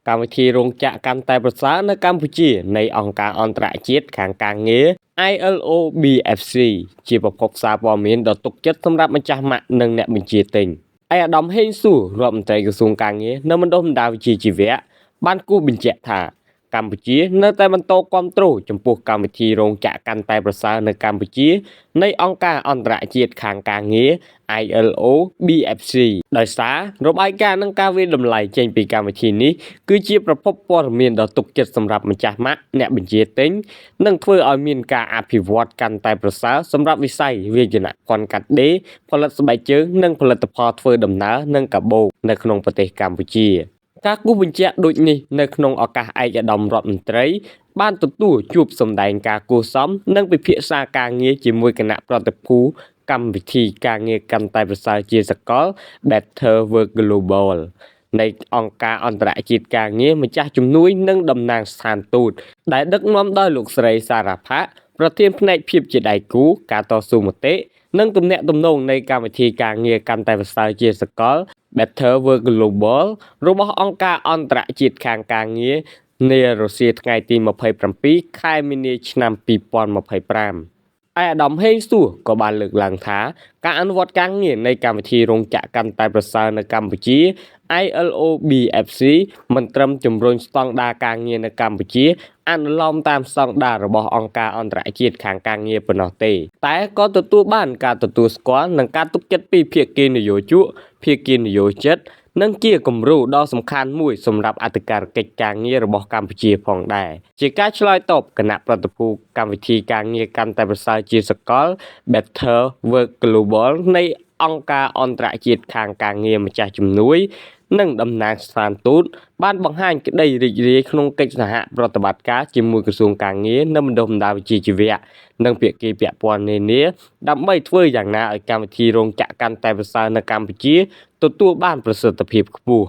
កម្មវិធីរោងចក្រកាន់តែប្រសើរនៅកម្ពុជានៃអង្គការអន្តរជាតិខាងការងារ ILO BFC ជាប្រភពសារព័ត៌មានដ៏ទុកចិត្តសម្រាប់ម្ចាស់ម៉ាកនិងអ្នកបញ្ជាទិញឯអាដាមហេងសួររដ្ឋមន្ត្រីក្រសួងការងារនៅមណ្ឌលបណ្ដាវិជ្ជាជីវៈបានគូបញ្ជាក់ថាកម្ពុជានៅតែបន្តគាំទ្រចំពោះកម្មវិធីរោងចក្រកាន់តែប្រសើរនៅកម្ពុជានៃអង្គការអន្តរជាតិខាងការងារ ILO BFC ដោយសាររបាយការណ៍និងការវិតម្លៃចេញពីកម្មវិធីនេះគឺជាប្រភពព័ត៌មានដ៏ទុកចិត្តសម្រាប់ម្ចាស់ម៉ាកអ្នកបញ្ជាទិញនិងធ្វើឲ្យមានការអភិវឌ្ឍកាន់តែប្រសើរសម្រាប់វិស័យវាយនភ័ណ្ឌកាត់ដេរផលិតស្បែកជើងនិងផលិតផលធ្វើដំណើរនិងកាបូបនៅក្នុងប្រទេសកម្ពុជាការគូបញ្ជាក់ដូចនេះនៅក្នុងឱកាសឯកឧត្តមរដ្ឋមន្ត្រីបានទទួលជួបសម្ដែងការគួរសមនិងពិភាក្សាការងារជាមួយគណៈប្រតិភូកម្មវិធីការងារកាន់តែប្រសើរជាសកល Better Work Global នៃអង្គការអន្តរជាតិការងារម្ចាស់ជំនួយនិងតំណាងស្ថានទូតដែលដឹកនាំដោយលោកស្រីសារ៉ាផាប្រធានផ្នែកភាពជាដៃគូការតស៊ូមតិនិងទំនាក់ទំនងនៃកម្មវិធីការងារកាន់តែប្រសើរជាសកល Better Work Global របស់អង្គការអន្តរជាតិខាងការងារនារុស្ស៊ីថ្ងៃទី27ខែមីនាឆ្នាំ2025អាដាមហេងសួរក៏បានលើកឡើងថាការអនុវត្តការងារនៃកម្មវិធីរោងចក្រកាន់តែប្រសើរនៅកម្ពុជា ILO BFC មិនត្រឹមជំរុញស្តង់ដារការងារនៅកម្ពុជាអនុលោមតាមស្តង់ដាររបស់អង្គការអន្តរជាតិខាងការងារប៉ុណ្ណោះទេតែក៏ទទួលបានការទទួលស្គាល់និងការទុកចិត្តពីភាគីនយោជកភាគីនយោជិតនិងជាគំរូដ៏សំខាន់មួយសម្រាប់អធិការកិច្ចការងាររបស់កម្ពុជាផងដែរជាការឆ្លើយតបគណៈប្រតិភូកម្មវិធីការងារកាន់តែប្រសើរជាសកល Better Work Global នៃអង្គការអន្តរជាតិខាងការងារម្ចាស់ជំនួយនិងតំណាងស្ថានទូតបានបង្ហាញក្តីរីករាយក្នុងកិច្ចសហប្រតិបត្តិការជាមួយក្រសួងការងារនៅមណ្ឌលបណ្ដាវិជ្ជាជីវៈនិងភាគីពាក់ព័ន្ធនានាដើម្បីធ្វើយ៉ាងណាឲ្យកម្មវិធីរោងចក្រកាន់តែប្រសើរនៅកម្ពុជាទទួលបានប្រសិទ្ធភាពខ្ពស់